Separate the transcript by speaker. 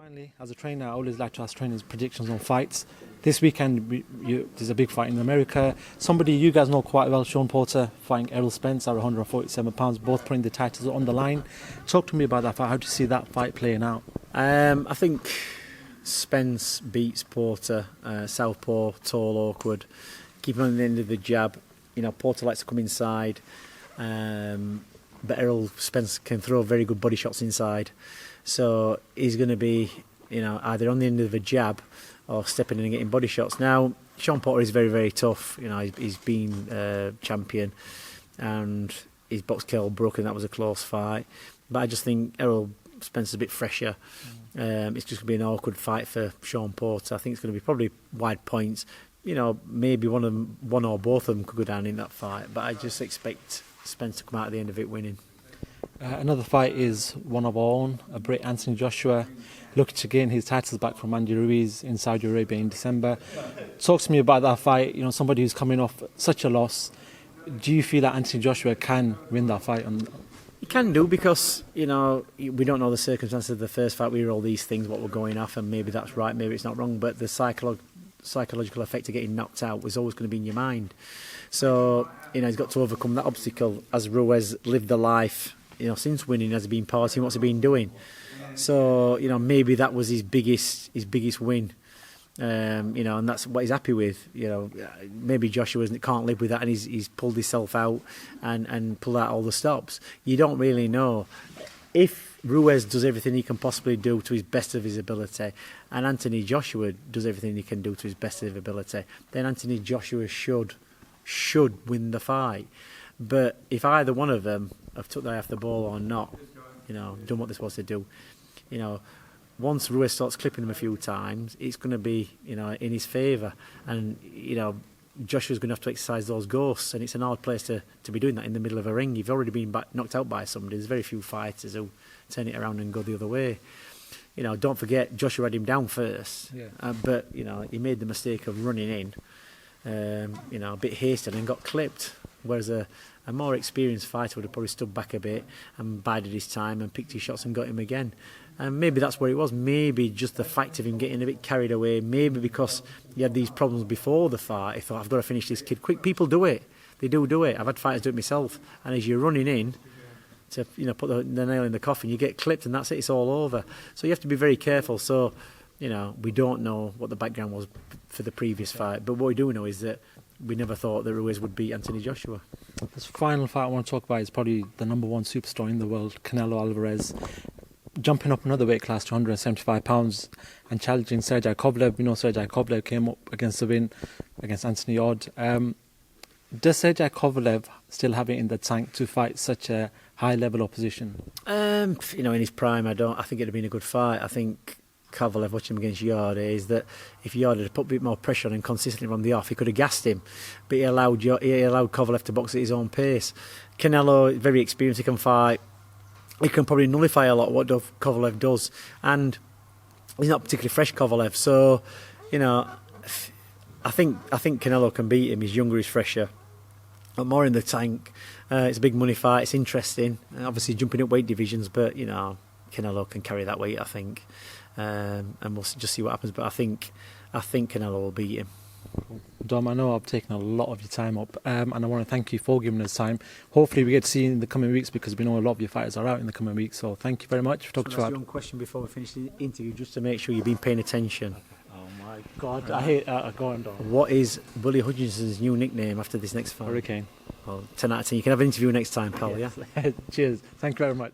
Speaker 1: Finally, as a trainer, I always like to ask trainers predictions on fights. This weekend, there's a big fight in America. Somebody you guys know quite well, Sean Porter, fighting Errol Spence at 147 pounds, both putting the titles on the line. Talk to me about that fight. How do you see that fight playing out?
Speaker 2: I think Spence beats Porter, southpaw, tall, awkward, keep him on the end of the jab. You know, Porter likes to come inside, but Errol Spence can throw very good body shots inside. So he's going to be, either on the end of a jab or stepping in and getting body shots. Now, Sean Porter is very, very tough. He's been champion and he's boxed Brook, and that was a close fight. But I just think Errol Spence is a bit fresher. It's just going to be an awkward fight for Sean Porter. I think it's going to be probably wide points. Maybe one or both of them could go down in that fight. But I just expect Spence to come out at the end of it winning.
Speaker 1: Another fight is one of our own, a Brit, Anthony Joshua, looking to gain his titles back from Andy Ruiz in Saudi Arabia in December. Talk to me about that fight. Somebody who's coming off such a loss. Do you feel that Anthony Joshua can win that fight?
Speaker 2: He can do, because we don't know the circumstances of the first fight. We hear all these things, what we're going off, and maybe that's right, maybe it's not wrong. But the psychological effect of getting knocked out was always going to be in your mind. So he's got to overcome that obstacle. As Ruiz lived the life, since winning, has he been partying? What's he been doing? So maybe that was his biggest win. And that's what he's happy with. Maybe Joshua can't live with that, and he's pulled himself out and pulled out all the stops. You don't really know. If Ruiz does everything he can possibly do to his best of his ability, and Anthony Joshua does everything he can do to his best of his ability, then Anthony Joshua should win the fight. But if either one of them have took their eye off the ball or not, done what they're supposed to do, once Ruiz starts clipping him a few times, it's going to be, in his favour. And, Joshua's going to have to exercise those ghosts, and it's an hard place to be doing that in the middle of a ring. You've already been knocked out by somebody. There's very few fighters who turn it around and go the other way. Don't forget, Joshua had him down first, but, he made the mistake of running in, a bit hasty, and got clipped. Whereas a more experienced fighter would have probably stood back a bit and bided his time and picked his shots and got him again. And maybe that's where it was. Maybe just the fact of him getting a bit carried away. Maybe because he had these problems before the fight. He thought, I've got to finish this kid quick. People do it. They do it. I've had fighters do it myself. And as you're running in to put the nail in the coffin, you get clipped, and that's it. It's all over. So you have to be very careful. So we don't know what the background was for the previous fight. But what we do know is that we never thought that Ruiz would beat Anthony Joshua.
Speaker 1: This final fight I want to talk about is probably the number one superstar in the world, Canelo Alvarez, jumping up another weight class to 175 pounds and challenging Sergey Kovalev. Sergey Kovalev came up against the win against Anthony Odd. Does Sergey Kovalev still have it in the tank to fight such a high level opposition?
Speaker 2: In his prime, I think it'd have been a good fight. I think Kovalev, watching him against Yarde, is that if Yarde had put a bit more pressure on him consistently from the off, he could have gassed him, but he allowed Kovalev to box at his own pace. Canelo, very experienced, he can fight. He can probably nullify a lot of what Kovalev does, and he's not particularly fresh, Kovalev. So, I think Canelo can beat him. He's younger, he's fresher, but more in the tank. It's a big money fight. It's interesting. Obviously, jumping up weight divisions, but Canelo can carry that weight, I think. And we'll just see what happens. But I think Canelo will beat him.
Speaker 1: Dom, I know I've taken a lot of your time up, and I want to thank you for giving us time. Hopefully we get to see you in the coming weeks, because we know a lot of your fighters are out in the coming weeks. So thank you very much for talking to us.
Speaker 2: One question before we finish the interview, just to make sure you've been paying attention.
Speaker 1: Oh my God, I hate going Dom.
Speaker 2: What is Bully Hutchinson's new nickname after this next fight?
Speaker 1: Hurricane.
Speaker 2: Well, 10 out of 10. You can have an interview next time, pal.
Speaker 1: Yes.
Speaker 2: Yeah.
Speaker 1: Cheers. Thank you very much.